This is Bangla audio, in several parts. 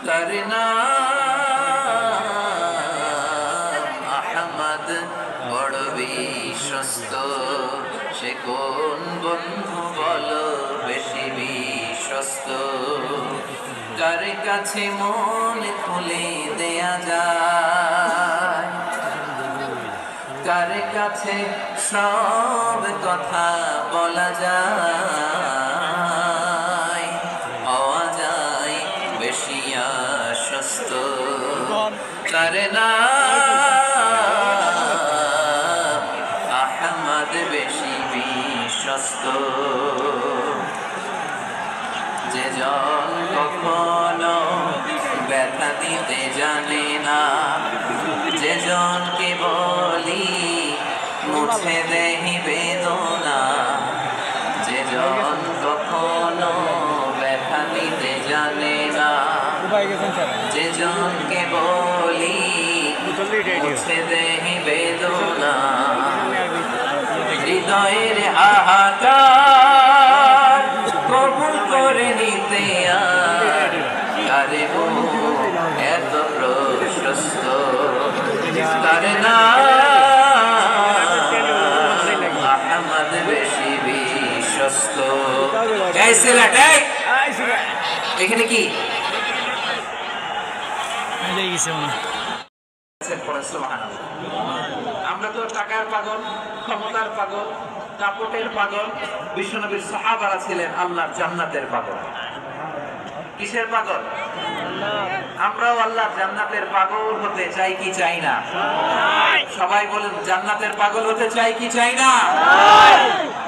তার নাম আহমদ, বড় বিশ্বস্ত। সে কোন বন্ধু বলো বেশি বিশ্বস্ত? কার কাছে মন খুলে দেয়া যায়, কার কাছে সব কথা বলা যায়, হওয়া যায় বেশি আশ্বস্ত। তার নাম আহমদ, বেশি বিশ্বস্ত। যে জন কখনো ব্যথা দিতে জানে না, যে জনকে বলি মুছে দেহি বেদনা, যে জন কখনো ব্যথা দিতে জানে না, যে জনকে বলি মুছে দেহি বেদনা, হৃদয়ের হাহাকার কবুল করে নিতে আর কারে এত প্রশস্ত। তার নাম আহমদ, বেশি বিশ্বস্ত। এখানে কি আমরা তো টাকার পাগল, ক্ষমতার পাগল, কাপড়ের পাগল। বিশ্বনবীর সাহাবারা ছিলেন আল্লাহর জান্নাতের পাগল। কিসের পাগল? আমরাও আল্লাহর জান্নাতের পাগল হতে চাই কি চাই না? সবাই বলেন, জান্নাতের পাগল হতে চাই কি চাই না?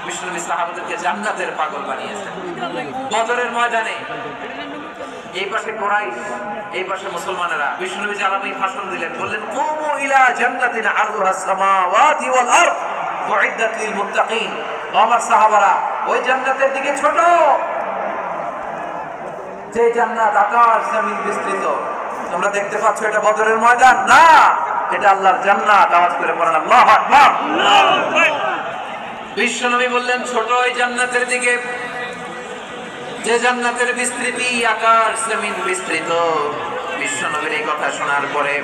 বিশ্বনবী সাহাবাদেরকে জান্নাতের পাগল বানিয়েছেন। বদরের ময়দানে এই পাশে কুরাইশ, এই পাশে মুসলমানেরা। বিশ্বনবী জালামি ভাষণ দিলেন, বললেন, কুমু ইলা জান্নাতিন আরদুহাস সামাওয়াতি ওয়াল আরদ উইদ্দাত লিল মুত্তাকিন। আমার সাহাবারা, ওই জান্নাতের দিকে ছোট, যে জান্নাত আকাশ জমিন বিস্তৃত। তোমরা দেখতে পাচ্ছ এটা বদরের ময়দান না, এটা আল্লাহর জান্নাত। আওয়াজ করে পড়েন আল্লাহু আকবার। বিশ্বনবী বললেন, ছোট ওই জান্নাতের দিকে, যে জান্নাতের বিস্তৃতি আকাশ জমিন বিস্তৃত। বিশ্বনবীর এই কথা শোনার পরে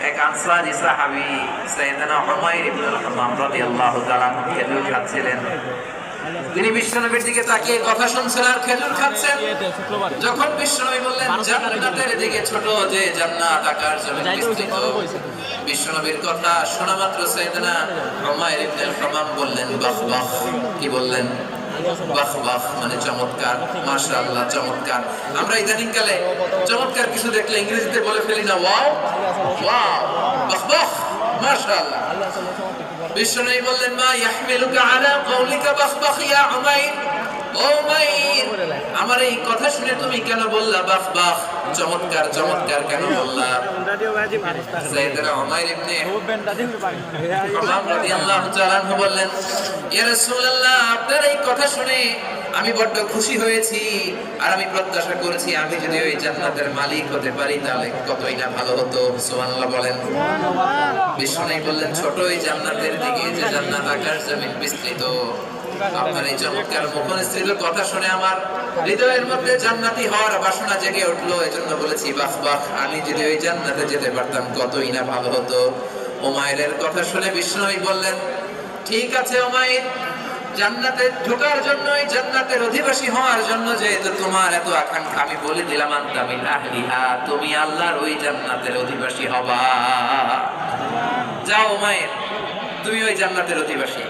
এক আনসারী সাহাবী সাইয়েদনা হুমায়র ইবনে হাম্মাম রাদিয়াল্লাহু তাআলা খেজুর খাচ্ছিলেন। তিনি বিশ্বনবীর দিকে তাকিয়ে কথা শুনছেন আর খেজুর খাচ্ছেন। যখন বিশ্বনবী বললেন, জান্নাতের দিকে ছোট, যে জান্নাত আকাশ জমিন বিস্তৃত, বিশ্বনবীর কথা শোনা মাত্র সাইয়েদনা হুমায়র ইবনে হাম্মাম বললেন, বাহ বাহ। কি বললেন? বাহ বাহ, মানে চমৎকার, মাশাআল্লাহ, চমৎকার। আমরা ইদানিং কালে চমৎকার কিছু দেখলে ইংরেজিতে বলে ফেলি না, ওয়াও ওয়াও, বাহ বাহ, মাশাআল্লাহ। বিশ্বনবী বললেন, মা ইয়াহমিলুকা আলা কওলিকা বাহ বাহ ইয়া উমাইর। ও উমাইর, আমার এই কথা শুনে তুমি কেন বললা বাহ বাহ, চমৎকার চমৎকার কেন বললা? সাইয়েদনা উমাইর ইবনে হাম্মাম রাদিয়াল্লাহু তাআলা আনহু বললেন, ইয়া রাসূলুল্লাহ, আপনার এই কথা শুনে আমি বড্ড খুশি হয়েছি, আর আমি প্রত্যাশা করেছি আমি যদি ওই জান্নাতের মালিক হতে পারি তাহলে কতই না ভালো হতো। সুবহানাল্লাহ বলেন। বিশ্বনবী বললেন, ছোট ওই জান্নাতের দিকে, যে জান্নাত আকাশ জমিন বিস্তৃত। আপনার এই চমৎকার মুখনিসৃত কথা শুনে আমার হৃদয়ের মধ্যে জান্নাতি হওয়ার বাসনা জেগে উঠলো। এজন্য বলেছি বাহ বাহ, আমি যদি ওই জান্নাতে যেতে পারতাম কতই না ভালো হতো। উমাইরের কথা শুনে বিশ্বনবী বললেন, ঠিক আছে উমাইর, জান্নাতে ঢোকার জন্য, এই জান্নাতের অধিবাসী হওয়ার জন্য যেহেতু তোমার এত আকাঙ্ক্ষা, আমি বলে দিলাম, আনতা মিন আহলিহা, তুমি আল্লাহর ওই জান্নাতের অধিবাসী হবা। যাও উমাইর, তুমি ওই জান্নাতের অধিবাসী,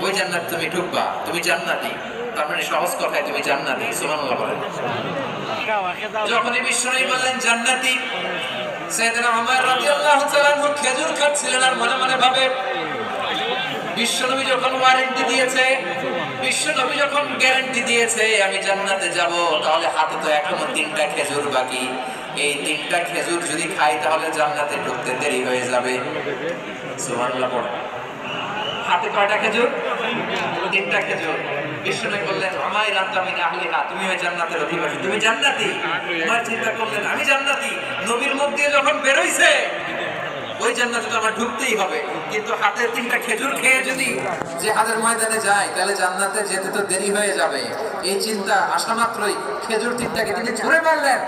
ওই জান্নাত তুমি ঢুকবা, তুমি জান্নাতি। তার মানে সহজ কথায় তুমি জান্নাতি। সুবহানাল্লাহ বলেন। যখনই বিশ্বনবী বললেন জান্নাতি, সাইয়েদনা উমর রাদিয়াল্লাহু তাআলা আনহু খেজুর খাচ্ছিলেন আর মনে মনে ভাবে, বিশ্বনবী যখন ওয়ারেন্টি দিয়েছে, বিশ্বনবী যখন গ্যারান্টি দিয়েছে আমি জান্নাতে যাব, তাহলে হাতে তো এখনো 3টা খেজুর বাকি। এই 3টা খেজুর যদি খাই তাহলে জান্নাতে ঢুকতে দেরি হয়ে যাবে। সুবহানাল্লাহ পড়ে। হাতে কয়টা খেজুর? 3টা খেজুর। বিশ্বনবী বললেন, আমায় আনতা মিন আহলিহা, তুমি ওই জান্নাতের অধিবাসী, তুমি জান্নাতি। উমর চিন্তা করলেন, আমি জান্নাতি, নবীর মুখ দিয়ে যখন বের হইছে ওই জান্নাতে তো আমার ঢুকতেই হবে, কিন্তু হাতে 3টা খেজুর খেয়ে যদি জিহাদের ময়দানে যায় তাহলে জান্নাতে যেতে তো দেরি হয়ে যাবে। এই চিন্তা আসা মাত্রই খেজুর 3টাকে তিনি ছুঁড়ে মারলেন,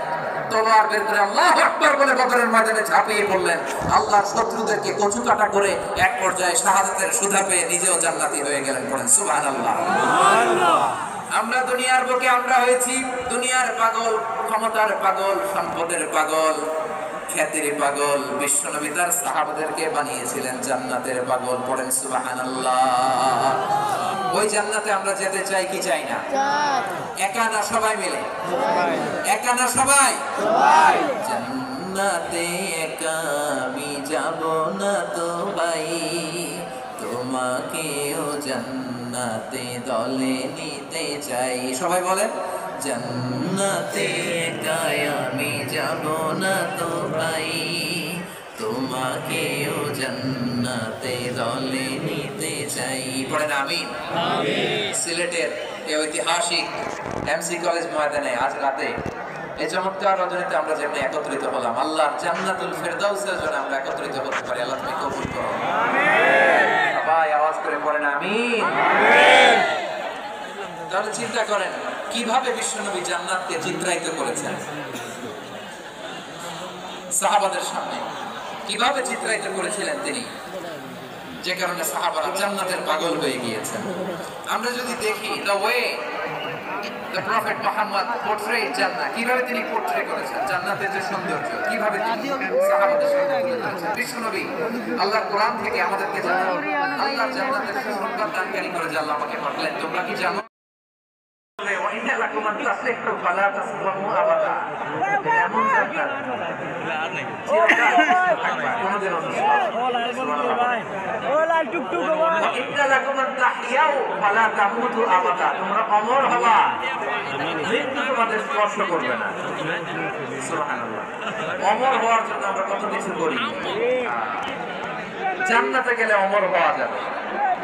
তলোয়ার বের করে আল্লাহু আকবার বলে বদরের ময়দানে ঝাঁপিয়ে পড়লেন। আল্লাহর শত্রুদেরকে কচুকাটা করে এক পর্যায়ে শাহাদাতের সুধা পেয়ে নিজেও জান্নাতি হয়ে গেলেন। পড়েন সুবহানাল্লাহ। আমরা দুনিয়ার বুকে আমরা হয়েছি দুনিয়ার পাগল, ক্ষমতার পাগল, সম্পদের পাগল, খ্যাতির পাগল। বিশ্বনবী তার সাহাবাদেরকে বানিয়েছিলেন জান্নাতের পাগল। পড়েন সুবহানাল্লাহ। ওই জান্নাতে আমরা যেতে চাই কি চাই না? একা না সবাই মিলে? একা না সবাই? জান্নাতে একা আমি যাব না তো ভাই, তোমাকেও জান্নাতে দলে নিতে চাই। সবাই বলেন জান্নাতে একা আমি যাব না তো ভাই, তোমাকেও জান্নাতে দলে নিতে চাই। পড়েন আমিন। সিলেটের এই ঐতিহাসিক এমসি কলেজ ময়দানে আজ রাতে এই চমৎকার রজনীতে আমরা যেমনি একত্রিত হলাম, আল্লাহর জান্নাতুল ফেরদাউসের জন্য আমরা একত্রিত হতে পারি। আল্লাহ তুমি কবুল করো। সবাই আওয়াজ করে পড়েন আমিন। তাহলে চিন্তা করেন কিভাবে বিশ্বনবী জান্নাতকে চিত্রায়িত করেছেন সাহাবাদের সামনে, কিভাবে চিত্রায়িত করেছিলেন তিনি, যে কারণে সাহাবারা জান্নাতের পাগল হয়ে গিয়েছেন। আমরা যদি দেখি the way the prophet Muhammad portrayed জান্নাত, কিভাবে তিনি পোর্ট্রে করেছেন জান্নাতের যে সৌন্দর্য, কিভাবে তিনি সাহাবাদের সামনে তুলে ধরেছেন। বিশ্বনবী আল্লাহর কোরআন থেকে আমাদেরকে জানান, আল্লাহর জান্নাতের সুসংবাদ দানকারী করে যে আল্লাহ আমাকে পাঠালেন। তোমরা কি জানো তোমরা অমর হবা, মৃত্যু তোমাদের স্পর্শ করবে না। সুবহানাল্লাহ। অমর হওয়ার জন্য আমরা কত কিছু করি। জান্নাতে গেলে অমর হওয়া যাবে,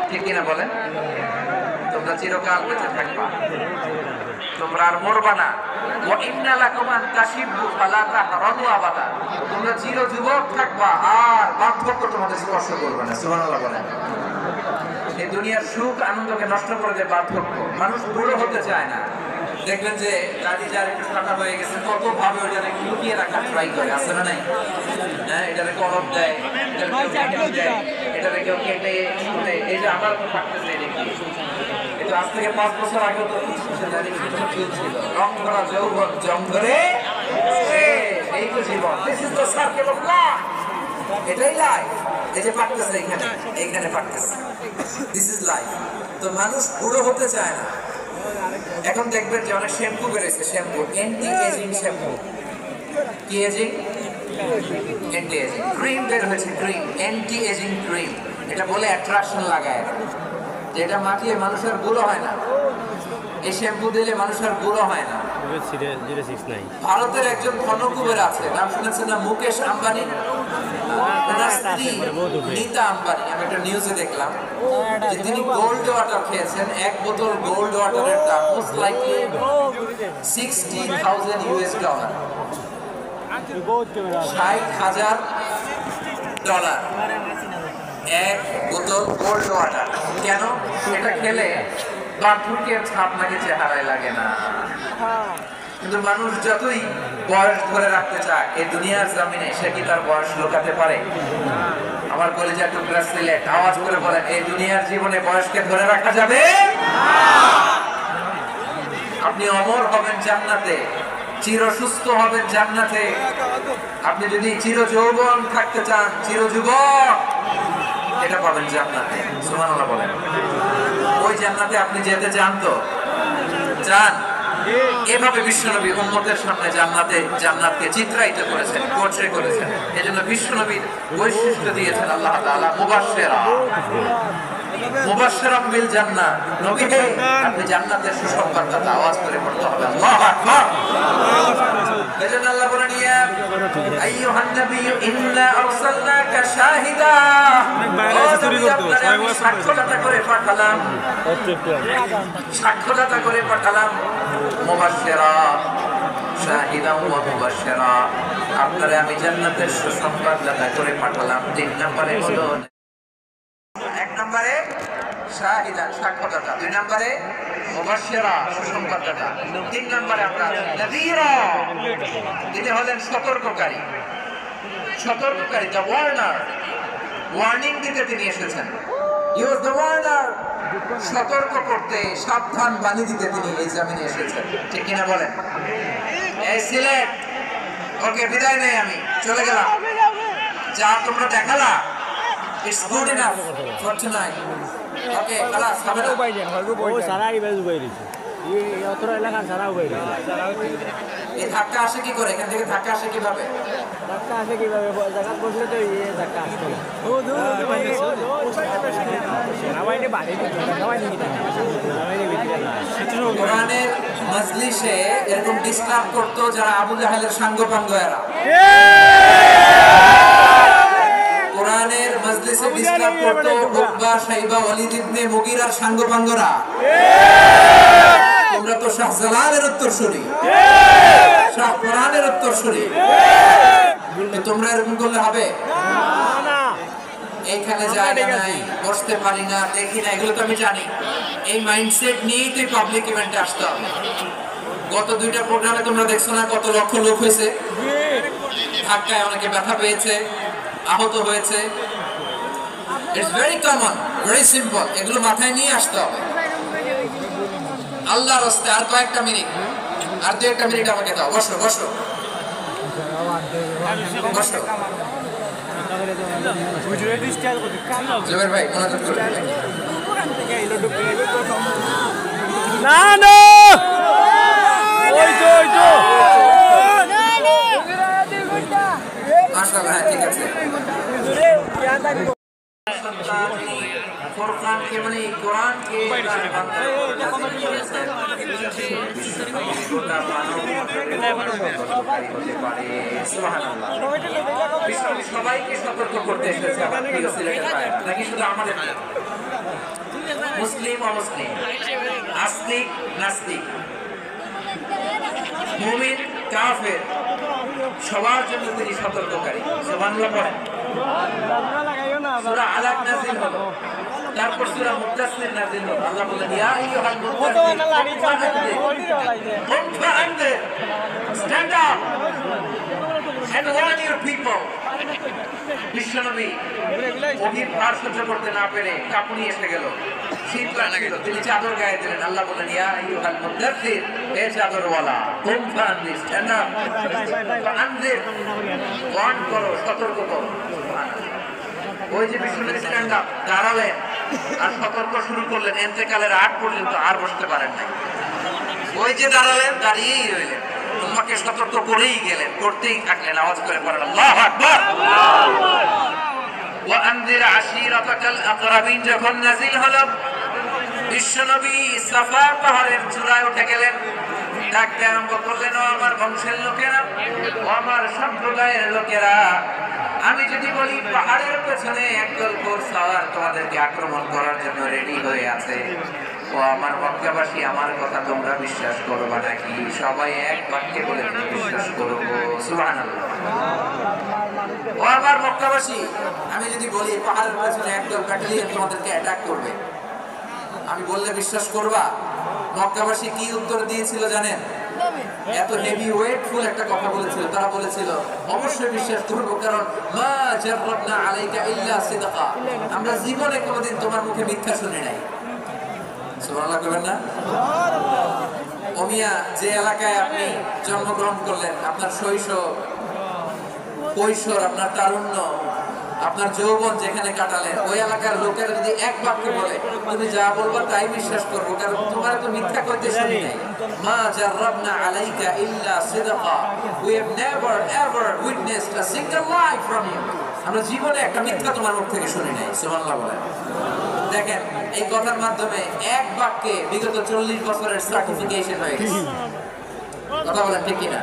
ঠিক কিনা বলেন? তোমরা চিরকাল বেঁচে থাকবা, তোমরা আর মরবা না। তোমরা চির যুবক থাকবা, আর বার্ধক্য তোমাদের স্পর্শ করবে না। সুবহানাল্লাহ বলেন। এই দুনিয়ার সুখ আনন্দকে নষ্ট করে দেয় বার্ধক্য। মানুষ বুড়ো হতে চায় না। দেখবেন যে দাদি যার একটু ঠান্ডা হয়ে গেছে কত ভাবে ওইটাকে লুকিয়ে রাখার ট্রাই করে, আছে না নাই? হ্যাঁ, এটাকে কলম দেয়, এটাকে কেউ কেটে শুনে। এই যে আমার থাকতেছে দেখি, এটা আজ থেকে 5 বছর আগে তো ছিল রং ধরা যৌবন, জং ধরে এই তো জীবন। This is the circle of life. এটাই লাইফ। এই যে পাকতেছে এখানে, এইখানে পাকতেছে, দিস ইজ লাইফ। তো মানুষ বুড়ো হতে চায় না। এখন দেখবেন যে অনেক শ্যাম্পু বেরিয়েছে, শ্যাম্পু অ্যান্টি এজিং শ্যাম্পু। কি এজিং? Anti ageing. ক্রিম বের হয়েছে, ক্রিম অ্যান্টি এজিং ক্রিম। এটা বলে অ্যাট্রাকশন লাগায়, যেটা মাখিয়ে মানুষের বুড়ো হয় না। এই শ্যাম্পু দিলে মানুষের বুড়ো হয় না। ভারতের একজন ধনকুবের আছে, নাম শুনেছেন না? মুকেশ আম্বানি। ওনার স্ত্রী নীতা আম্বানি, আমি একটা নিউজে দেখলাম যে তিনি গোল্ড ওয়াটার খেয়েছেন। এক বোতল গোল্ড ওয়াটারের দাম মোস্ট লাইকলি $60,000 $60,000 এক বোতল গোল্ড ওয়াটার। কেন? এটা খেলে বার্ধক্যের ছাপ নাকি চেহারায় লাগে না। কিন্তু মানুষ যতই বয়স ধরে রাখতে চায় এই দুনিয়ার জমিনে, সে কি তার বয়স লুকাতে পারে? আমার কলিজা টুকরা সিলেট, আওয়াজ করে বলেন, এই দুনিয়ার জীবনে বয়সকে ধরে রাখা যাবে? আপনি অমর হবেন জান্নাতে, চির সুস্থ হবেন জান্নাতে। আপনি যদি চির যৌবন থাকতে চান, চির যুবক, এটা পাবেন জান্নাতে। সুবহানাল্লাহ বলেন। ওই জান্নাতে আপনি যেতে চান তো? চান? এভাবে বিশ্বনবী উম্মতের সামনে জান্নাতকে চিত্রায়িত করেছেন, পোর্ট্রে করেছেন। এজন্য বিশ্বনবীর বৈশিষ্ট্য দিয়েছেন আল্লাহ তাআলা মুবাশশিরাম বিল জান্নাহ। নবী হে, আপনি জান্নাতের সুসংবাদদাতা। আওয়াজ করে পড়তে হবে আল্লাহু আকবার। এজন্য আল্লাহ বলেন, ইয়া আইয়ুহান নাবিয়্যু ইন্না আরসালনাকা শাহিদা। সাক্ষ্যদাতা করে পাঠালাম, সাক্ষ্যদাতা করে পাঠালাম। মুবাশশিরা শাহিদা ওয়া মুবাশশিরা, আপনারা আমি জান্নাতের সুসংবাদদাতা করে পাঠালাম। 3 নম্বরে হলো, 1 নম্বরে শাহিদান সাক্ষ্যদাতা, 2 নম্বরে মুবাশশিরা সুসংবাদদাতা, 3 নম্বরে আমরা নাযীরা, তিনি হলেন সতর্ককারী। সতর্ককারী, দ্য ওয়ার্নার, ওয়ার্নিং দিতে তিনি এসেছেন। হি ওয়াজ দ্য ওয়ার্নার, সতর্ক করতে, সাবধান বাণী দিতে তিনি এই জমিনে এসেছেন। ঠিক কিনা বলেন? এই সিলেট, ওকে বিদায় নেই, আমি চলে গেলাম। যা তোমরা দেখালা, it's good enough for tonight. Okay খালাস, হবে না। ও সারা ইবেজ বাইরেছে, এই অতর এলাকা সারা বাইরেছে। এই ধাক্কা আসে কি করে? এখান থেকে ধাক্কা আসে কিভাবে? ধাক্কা আসে কিভাবে? জায়গা বসলে তো এই ধাক্কা আসতো না। ও দূর সেনাবাহিনী বাড়ি সেনাবাহিনী কোরআনের মজলিসে এরকম ডিস্টার্ব করতো যারা আবু জাহেলের সাঙ্গপাঙ্গ এরা। কোরআনের মজলিসে ডিস্টার্ব করতো উকবা, শাইবা, ওয়ালিদ ইবনে মুগীরার সাঙ্গপাঙ্গরা। তোমরা তো শাহজালালের উত্তরসূরি, শাহ কোরআনের উত্তরসূরি। তোমরা এরকম করলে হবে? এইখানে জায়গা নাই, বসতে পারি না, দেখি না, এগুলো তো আমি জানি। এই মাইন্ডসেট নিয়েই তো পাবলিক ইভেন্টে আসতে হবে। গত 2টা প্রোগ্রামে তোমরা দেখছো না কত লক্ষ লোক হয়েছে? ধাক্কায় অনেকে ব্যথা পেয়েছে, আহত হয়েছে। It's very common, very simple. এগুলো মাথায় নিয়ে আসতে হবে। আল্লাহর রাস্তায় আর কয়েকটা মিনিট, আর 2-1 মিনিট আমাকে দাও। বসো বসো বসো। জুবের ভাই মনোযোগ করুন। না না ওই তো মাশাআল্লাহ, হ্যাঁ ঠিক আছে। ফুরকানকে মানে কোরআনকে সবাইকে সতর্ক করতে এসেছে নাকি শুধু আমাদের? মুসলিম অমুসলিম, আস্তিক নাস্তিক, মুমিন কাফের, সবার জন্য তিনি সতর্ককারী। সুবহানাল্লাহ পড়েন। সূরা আলাক নাযিল হলো, তারপর সূরা মুদ্দাসসির নাযিল হলো। আল্লাহ বলেন ইয়া আইয়ুহাল মুদ্দাসসির stand up and warn your people. বিশ্বনবী ওহির ভার সহ্য করতে না পেরে কাঁপুনি এসে গেল, শীত লাগছিল, তিনি চাদর গায়ে দিলেন। আল্লাহ বলেন ইয়া আইয়ুহাল মুদ্দাসসির, হে চাদরওয়ালা, কুম ফাআনজির, স্ট্যান্ড আপ, ফাআনজির, ওয়ার্ন করো, সতর্ক করো। ওই যে বিশ্বনবী স্ট্যান্ড আপ দাঁড়ালেন আর সতর্ক শুরু করলেন, ইন্তেকালের আগ পর্যন্ত আর বসতে পারেন নাই। ওই যে দাঁড়ালেন, দাঁড়িয়েই রইলেন, তোমাকে সতর্ক করেই গেলেন, করতেই থাকলেন। আওয়াজ করে পড়েন আল্লাহু আকবার। ওয়া আনজির আশীরাতাকাল আকরাবিন যখন নাযিল হলো, বিশ্বনবী সাফা পাহাড়ের চূড়ায় উঠে গেলেন, ডাকতে আরম্ভ করলেন, ও আমার বংশের লোকেরা, ও আমার সম্প্রদায়ের লোকেরা, আমি যদি বলি পাহাড়ের পেছনে একদল ঘোড়সওয়ার তোমাদেরকে আক্রমণ করার জন্য রেডি হয়ে আছে, ও আমার মক্কাবাসী, আমার কথা তোমরা বিশ্বাস করবা নাকি? সবাই এক বাক্যে বলে বিশ্বাস করব। সুবহানাল্লাহ। ও আমার মক্কাবাসী, আমি যদি বলি পাহাড়ের পেছনে একদল ব্যাটালিয়ন তোমাদেরকে অ্যাটাক করবে, আমি বললে বিশ্বাস করবা? মক্কাবাসী কি উত্তর দিয়েছিল জানেন? এত হেভি ওয়েটফুল একটা কথা বলেছিল। তারা বলেছিল অবশ্যই বিশ্বাস করবো, কারণ মা জাররাবনা আলাইকা ইল্লা সিদকা, আমরা জীবনে কোনোদিন তোমার মুখে মিথ্যা শুনি নাই। সুবহানাল্লাহ কইবেন না? ওমিয়া, যে এলাকায় আপনি জন্মগ্রহণ করলেন, আপনার শৈশব, কৈশোর, আপনার তারুণ্য, আপনার যৌবন যেখানে কাটালেন, ওই এলাকার লোকেরা যদি এক বাক্যে বলে তুমি যা বলবা তাই বিশ্বাস করবো, কারণ তোমার তো মিথ্যা করতে শুনি নাই। মা জাররাবনা আলাইকা ইল্লা সিদকা, we have never ever witnessed a single lie from you, আমরা জীবনে একটা মিথ্যা তোমার মুখ থেকে শুনি নাই। সুবহানাল্লাহ বলেন। দেখেন, এই কথার মাধ্যমে এক বাক্যে বিগত 40 বছরের সার্টিফিকেশন হয়ে গেছে। কথা বলেন ঠিক কিনা?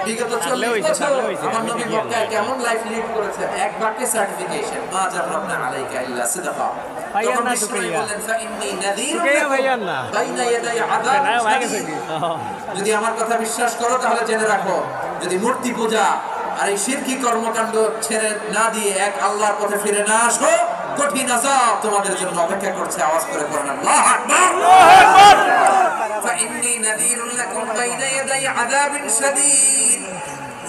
বিগত 40 বছর আমার নবী মক্কায় কেমন লাইফ লিড করেছেন, এক বাক্যে সার্টিফিকেশন, মা জাররাবনা আলাইকা ইল্লা সিদকা। তখন বিশ্বনবী বললেন ফাইন্নী নাযীরুন বাইনা ইয়াদাই আযাব। যদি আমার কথা বিশ্বাস করো তাহলে জেনে রাখো, যদি মূর্তি পূজা আর এই শিরকি কর্মকাণ্ড ছেড়ে না দিয়ে এক আল্লাহর পথে ফিরে না আসো, কঠিন আযাব তোমাদের জন্য অপেক্ষা করছে। আওয়াজ করে পড়েন আল্লাহু আকবার। ফাইন্নী নাযীরুল লাকুম বাইনা ইয়াদাই আযাবিন শাদীদ,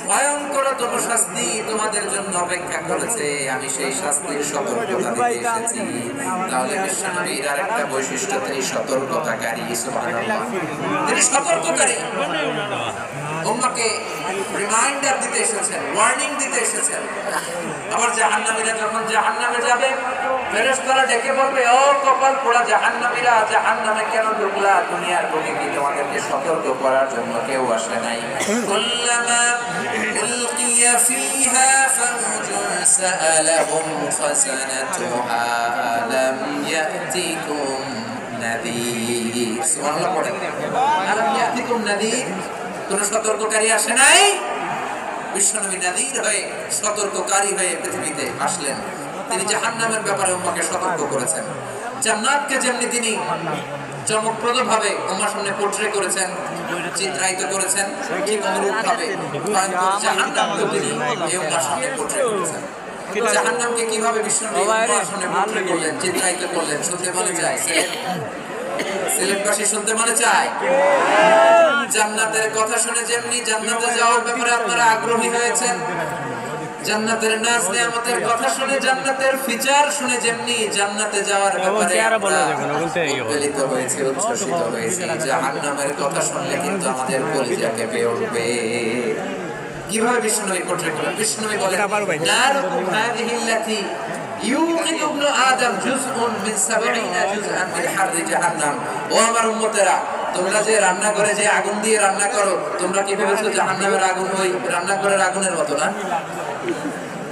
ভয়ঙ্করতম শাস্তি তোমাদের জন্য অপেক্ষা করেছে, আমি সেই শাস্তির সতর্কতা দিতে এসেছি। তাহলে বিশ্বনবীর আরেকটা বৈশিষ্ট্য, তিনি সতর্কতাকারী। সুবহানাল্লাহ, তিনি সতর্ককারী। উম্মাহকে রিমাইন্ডার দিতে এসেছেন, ওয়ার্নিং দিতে এসেছেন। আবার জাহান্নামীরা যখন জাহান্নামে যাবে, ফেরেশতারা ডেকে বলবে, ও কপাল পোড়া জাহান্নামীরা, জাহান্নামে কেন ঢুকলা? দুনিয়ার বুকে কি তোমাদেরকে সতর্ক করার জন্য কেউ আসে নাই? কুল্লামা উলকিয়া ফিহা ফাওজুন সাআলাহুম খাযানাতুহা আলাম ইয়াতিকুম নাযীর। সুবহানাল্লাহ পড়েন, আলাম ইয়াতিকুম নাযীর, কোন সতর্ককারী আসে নাই? বিশ্বনবী নাযীর হয়ে, সতর্ককারী হয়ে পৃথিবীতে আসলেন। তিনি জাহান্নামের ব্যাপারে উম্মাহকে সতর্ক করেছেন। জান্নাতকে যেমনি তিনি চমকপ্রদ ভাবে উম্মার সামনে পোর্ট্রে করেছেন, চিত্রায়িত করেছেন, ঠিক অনুরূপ ভাবে জাহান্নামকে তিনি এই উম্মার সামনে পোর্ট্রে করেছেন। জাহান্নামকে কিভাবে বিশ্বনবী উম্মার সামনে পোর্ট্রে করলেন, চিত্রায়িত করলেন, শুনতে মনে চায়? সিলেটবাসী শুনতে মনে চায়? জান্নাতের কথা শুনে যেমনি জান্নাতে যাওয়ার ব্যাপারে আপনারা আগ্রহী হয়েছেন, জান্নাতের নাজ নেয়ামতের কথা শুনে, জান্নাতের ফিচার শুনে যেমনি জান্নাতে যাওয়ার ব্যাপারে উদ্বেলিত হয়েছে, উচ্ছ্বসিত হয়েছে, জাহান্নামের কথা শুনলে কিন্তু আমাদের কলিজা কেঁপে উঠবে। কিভাবে বিষ্ণুনবী পোর্ট্রেট করেন? বিষ্ণুনবী বলেন, নারুকুম হাযিহিল্লাতী ইউকিদু ইবনু আদম জুজউন মিন ৭০ জুজআন মিন হাররি জাহান্নাম। ও আমার উম্মতেরা, তোমরা যে রান্না করে যে আগুন দিয়ে রান্না করো, তোমরা কি ভেবেছো জাহান্নামের আগুন ওই রান্নাঘরের আগুনের মতো না?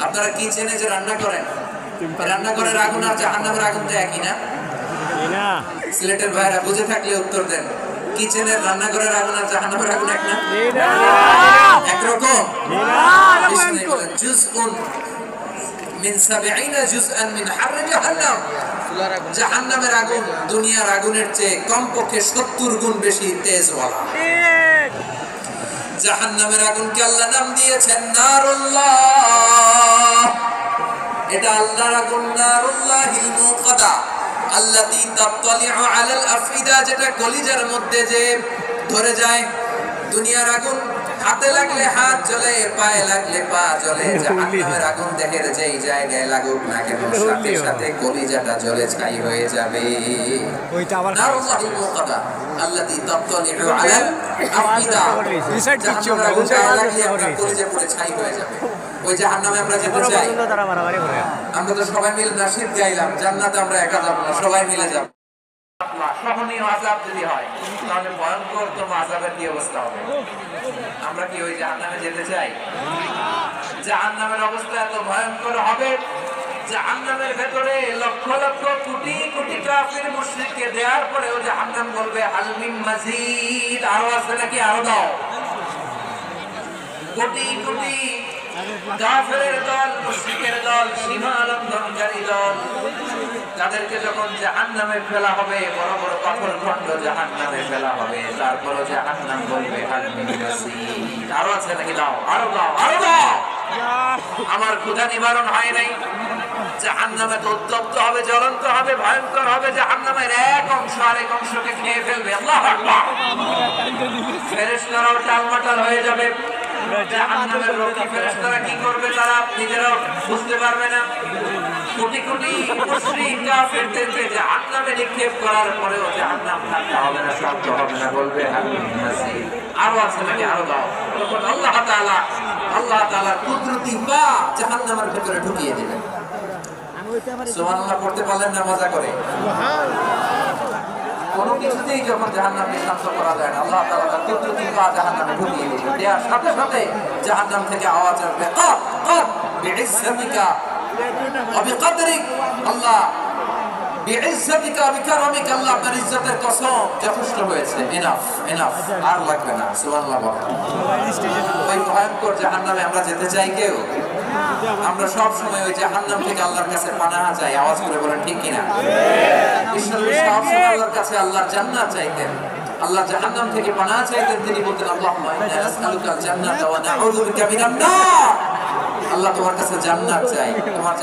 আপনারা কি চেনে যে রান্না করেন? রান্নাঘরের আগুন আর জাহান্নামের আগুন তো একই না? সিলেটের ভাইরা বুঝে থাকলে উত্তর দেন। কিচেনের রান্নাঘরের আগুন আর জাহান্নামের আগুন এক না? একরকম? বিষ্ণু বলেন, জুজউন মিন ৭০ জুজআন মিন হাররি জাহান্নাম। জাহান্নামের আগুন দুনিয়ার আগুনের চেয়ে কমপক্ষে ৭০ গুণ বেশি তেজওয়ালা। জাহান্নামের আগুনকে আল্লাহ নাম দিয়েছেন নারুল্লাহ। এটা আল্লাহর আগুন, নারুল্লাহিল মুকাদা আল্লাতী তাত্তালিউ আলাল আফইদা, যেটা কলিজার মধ্যে যে ধরে যায়। দুনিয়ার আগুন হাতে লাগলে হাত জ্বলে, পায়ে লাগলে পা জ্বলে। জাহান্নামের আগুন দেখের যেই জায়গায় লাগুক না কেন, সাথে সাথে কলিজাটা জ্বলে ছাই হয়ে যাবে। ওইটা আবার নারুল্লাহিল মুকাদা আল্লাতী তাত্তালিউ আলাল আফইদা, জাহান্নামের আগুন গায়ে লাগলে আপনার কলিজা পুড়ে ছাই হয়ে যাবে। ওই জাহান্নামে আমরা যেতে চাই? আমরা তো সবাই মিলে নাশিদ গাইলাম, জান্নাতে আমরা একা যাব না, সবাই মিলে যাব। সহনীয় আযাব যদি হয়, তাহলে ভয়ঙ্করতম আযাবের কি অবস্থা হবে? আমরা কি ওই জাহান্নামে যেতে চাই? জাহান্নামের অবস্থা এত ভয়ঙ্কর হবে, জাহান্নামের ভেতরে লক্ষ লক্ষ কোটি কোটি কাফির মুশরিককে দেওয়ার পরেও জাহান্নাম বলবে, হাল মিন মাজিদ, আরো আছে নাকি, আরো দাও। কোটি কোটি কাফেরের দল, মুশরিকের দল, সীমা লঙ্ঘনকারী দল, তাদেরকে যখন জাহান্নামে ফেলা হবে, বড় বড় পাথর খণ্ড জাহান্নামে ফেলা হবে, তারপরও জাহান্নাম বলবে, হাল মিন মাজিদ, আরো আছে নাকি, দাও, আরো দাও, আরো দাও। আমার ক্ষুধা নিবারণ হয় নাই। জাহান্নামে তো উত্তপ্ত হবে, জ্বলন্ত হবে, ভয়ঙ্কর হবে। জাহান্নামের এক অংশ আরেক অংশকে খেয়ে ফেলবে। আল্লাহু আকবার। ফেরেশতারাও টালমাটাল হয়ে যাবে। জাহান্নামের রোগী ফেরেশতারা কি করবে তারা নিজেরাও বুঝতে পারবে না। কোটি কোটি মুশরিক কাফেরদেরকে জাহান্নামে নিক্ষেপ করার পরেও জাহান্নাম ঠান্ডা হবে না, শান্ত হবে না, বলবে হাল মিন মাজিদ, আরো আছে নাকি, আরো দাও। তখন আল্লাহ তাআলা কুদরতি পা জাহান্নামের ভিতরে ঢুকিয়ে দিবেন। সুবহানাল্লাহ পড়তে পারলেন না মজা করে? কোনো কিছুতেই যখন জাহান্নামকে শান্ত করা যায় না, আল্লাহ তাআলা তার কুদরতি পা জাহান্নামে ঢুকিয়ে দিবেন। দেওয়ার সাথে সাথে জাহান্নাম থেকে আওয়াজ আসবে, কাদ কাদ বিইজ্জাতিকা ওয়া বিকদরিক, আল্লাহ বিইজ্জাতিকা ওয়া বিকারমিকা, আল্লাহ আপনার ইজ্জতের কসম, যথেষ্ট হয়েছে, এনাফ এনাফ, আর লাগবে না। সুবহানাল্লাহ। ওই ভয়ঙ্কর জাহান্নামে আমরা যেতে চাই কেউ? আমরা সব সময় ওই জাহান্নাম থেকে আল্লাহর কাছে পানাহ চাই। আওয়াজ করে বলেন ঠিক কিনা? বিশ্বনবী সব সময় আল্লাহর কাছে আল্লাহর জান্নাত চাইতেন, আল্লাহ জাহান্নাম থেকে পানাহ চাইতেন। তিনি বলতেন, আল্লাহুম্মা ইন্না নাসআলুকাল জান্নাতা ওয়া নাউযু বিকা মিনান নার। আল্লাহ তোমার কাছে জান্নাত চাই, তোমার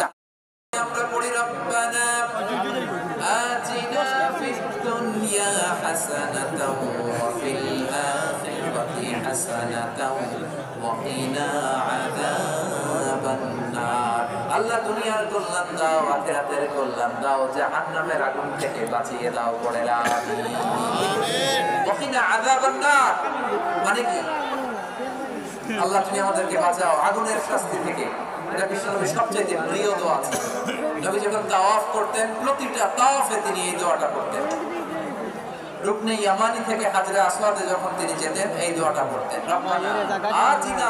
আমরা পড়ি রব্বানা ওয়াকিনা আযাবান নার। আল্লাহ দুনিয়ার কল্যাণ দাও, আখিরাতের কল্যাণ দাও, জাহান্নামের আগুন থেকে বাঁচিয়ে দাও, পড়ে আমিন। ওয়াকিনা আযাবান নার মানে কি? আল্লাহ তুমি আমাদেরকে বাঁচাও আগুনের শাস্তি থেকে। এটা বিশ্বনবীর সবচেয়ে প্রিয় দোয়া ছিল। নবী যখন তাওয়াফ করতেন, প্রতিটা তাওয়াফে তিনি এই দোয়াটা করতেন। রুকনে ইয়ামানি থেকে হাজরা আসওয়াদে যখন তিনি যেতেন, এই দোয়াটা পড়তেন, রব্বানা আতিনা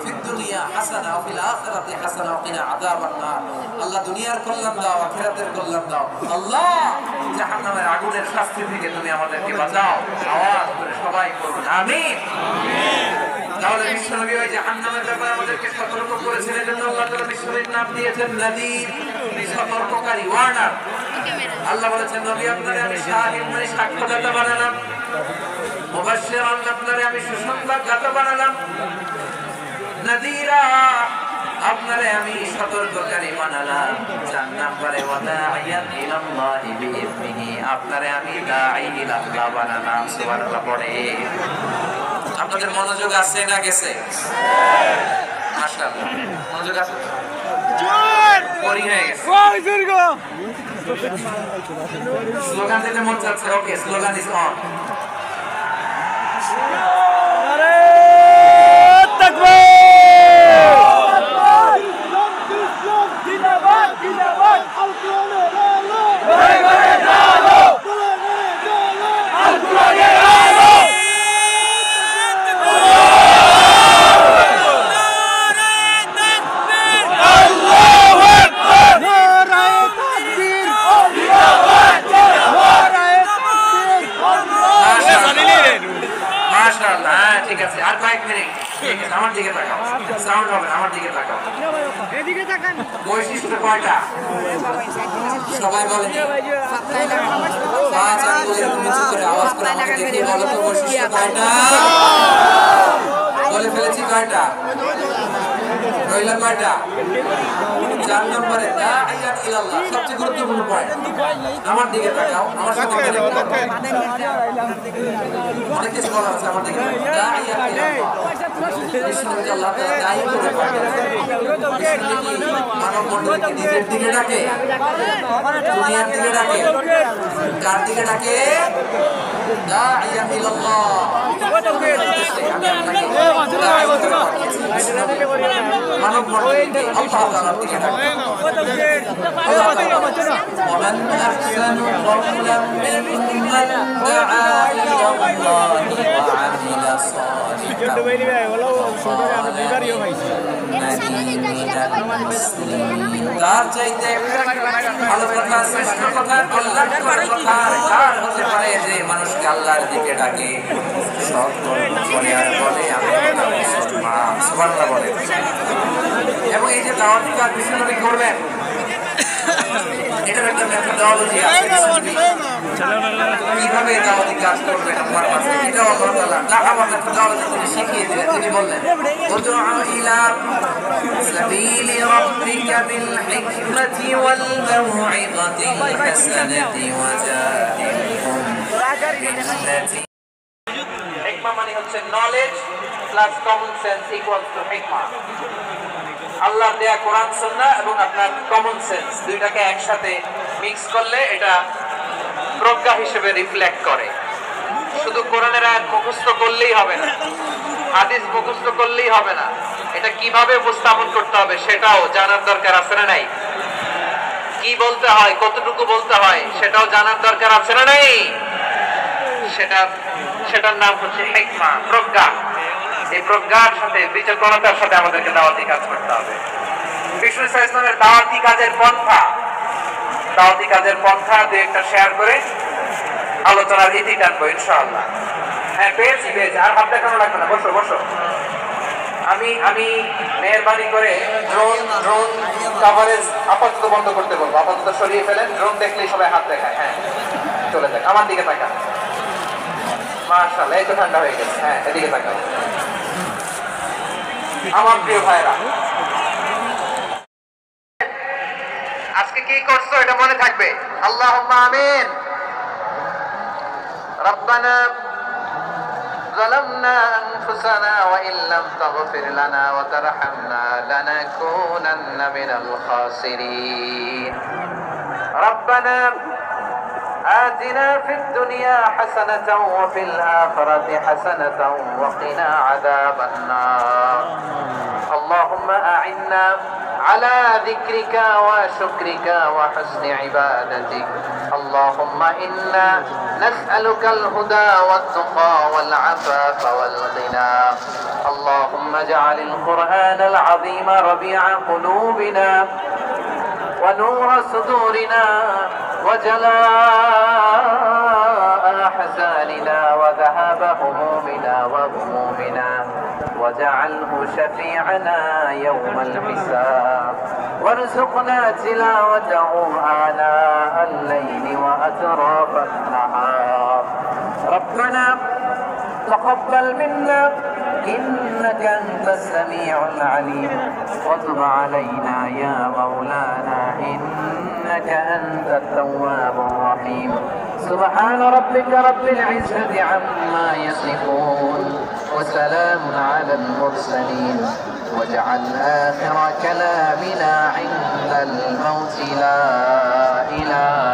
ফিদ দুনিয়া হাসানা ওয়া ফিল আখিরাতি হাসানা ওয়া কিনা আযাবান নার। আল্লাহ দুনিয়ার কল্যাণ দাও, আখিরাতের কল্যাণ দাও। আল্লাহ জাহান্নামের আগুনের শাস্তি থেকে তুমি আমাদেরকে বাঁচাও। আওয়াজ করে সবাই বলুন আমিন। তাহলে বিশ্বনবী ওই জাহান্নামের ব্যাপারে আমাদেরকে সতর্ক করেছেন, এজন্য আল্লাহ তাআলা বিশ্বনবীর নাম দিয়েছেন নদীর, সতর্ককারী, ওয়ার্নার। আল্লাহ বলেছেন নবী আপনারে আমি শাহিদ মানে সাক্ষ্যদাতা বানালাম, মুবাশশিরান আপনারে আমি সুসংবাদদাতা বানালাম, নাযীরা আপনারে আমি সতর্ককারী বানালাম, 4 নম্বরে ওয়া দাঈয়ান ইলাল্লাহি বিইذনিহি আপনারে আমি দাঈ ইলাল্লাহ বানালাম। সুবহানাল্লাহ পড়ে। আপনাদের মনোযোগ আছে না গেছে? মাশাআল্লাহ মনোযোগ আছে। জোর পরি হয়ে গেছে। ওই দীর্ঘ স্লোগান দিতে মন চাচ্ছে। ওকে, স্লোগান ইজ অন। আরে তাকবীর, জিন্দাবাদ জিন্দাবাদ, আল কোরআনের আলো, ঘরে ঘরে আলো, আল কোরআনের আলো। ঠিক আছে, আর কয়েক মিনিট। ঠিক আছে, আমার দিকে তাকাও, সাউন্ড হবে না, আমার দিকে তাকাও। এদিকে তাকান। বৈশিষ্ট্য কয়টা সবাই বলেন? 5 আঙ্গুলের নিচে করে আওয়াজ করে আমাকে দেখিয়ে বলো তো বৈশিষ্ট্য কয়টা? বলে ফেলেছি কয়টা? রইল কয়টা? 4 নম্বরে দাঈয়াত ইলাল্লাহ, সবচেয়ে গুরুত্বপূর্ণ পয়েন্ট। আমার দিকে তাকাও, আমার সাথে অনেক কিছু বলা আছে, আমার দিকে দাঈয়াত ইলাল্লাহ। বিশ্বনবী আল্লাহ তাআলা দাঈ করে পাঠালেন। মানব মণ্ডলীকে নিজের দিকে ডাকে, দুনিয়ার দিকে ডাকে, কার দিকে ডাকে? দাঈয়াত ইলাল্লাহ। মানব মণ্ডলীকে আল্লাহ তাআলার দিকে ডাকে। ومن أحسن قولا ممن دعا إلى الله وعمل صالحا তার চাইতে ভালো কথা, শ্রেষ্ঠ কথা, কল্যাণকর কথা কার হতে পারে যে মানুষকে আল্লাহর দিকে ডাকে, সৎ কর্ম করে আর বলে আমি মুসলমান। সুবহানাল্লাহ বলে। এবং এই যে দাওয়াতি কাজ বিশ্বনবী করবেন, এটার একটা মেথডোলজি আছে। কিভাবে দাওয়াতি কাজ করবেন আমার কাছে, এটাও আল্লাহ তাআলা দাওয়াত মেথডোলজি তিনি শিখিয়ে দিলেন। তিনি বললেন উদউ ইলা সাবিলি রাব্বিকা বিল হিকমাতি ওয়াল মাউইযাতিল হাসানাতি ওয়াজাদিলহুম বিল্লাতি। হিকমা মানে হচ্ছে knowledge plus common sense equals to হিকমা। আল্লাহ দেয়া কোরআন সুন্নাহ এবং আপনার কমন সেন্স দুইটাকে একসাথে মিক্স করলে এটা প্রজ্ঞা হিসেবে রিফ্লেক্ট করে। শুধু কোরআনের আয়াত মুখস্থ করলেই হবে না, হাদিস মুখস্থ করলেই হবে না, এটা কিভাবে উপস্থাপন করতে হবে সেটাও জানার দরকার আছে না নাই? কি বলতে হয়, কতটুকু বলতে হয় সেটাও জানার দরকার আছে না নাই? সেটার নাম হচ্ছে হিকমা, প্রজ্ঞা। এই প্রজ্ঞার সাথে বিচক্ষণতার সাথে আমাদেরকে দাওয়াতি কাজ করতে হবে। বিষ্ণু ইসলামের দাওয়াতি কাজের পন্থা দুই একটা শেয়ার করে আলোচনার ইতি টানবো ইনশাআল্লাহ। হ্যাঁ পেয়েছি। আর হাত দেখানো লাগবে না, বসো বসো। আমি মেহরবানি করে ড্রোন কভারেজ আপাতত বন্ধ করতে বলবো, আপাতত সরিয়ে ফেলেন। ড্রোন দেখলেই সবাই হাত দেখায়। হ্যাঁ চলে যাক, আমার দিকে তাকান। মাশাআল্লাহ, এই তো ঠান্ডা হয়ে গেছে। হ্যাঁ এদিকে তাকাও। আমার প্রিয় ভাইরা, আজকে কি করছো এটা মনে থাকবে। আল্লাহুম্মা আমিন। রব্বানা ظلمنا أنفسنا وإن لم تغفر لنا وترحمنا لنكونن من الخاسرين ربنا آتنا في الدنيا حسنة وفي الآخرة حسنة وقنا عذاب النار اللهم أعنا على ذكرك وشكرك وحسن عبادتك اللهم إنا نسألك الهدى والتقى والعفاف والغنى اللهم اجعل القرآن العظيم ربيع قلوبنا ونور صدورنا وجلاء أحزاننا وذهاب همومنا وغمومنا واجعله شفيعنا يوم الحساب وارزقنا تلاوته آناء الليل وأطراف النهار ربنا تقبل منا إنك أنت السميع العليم وتب علينا يا مولانا إنك أنت التواب الرحيم سبحان ربك رب العزة عما يصفون وسلام على المرسلين واجعل آخر كلامنا عند الموت لا إله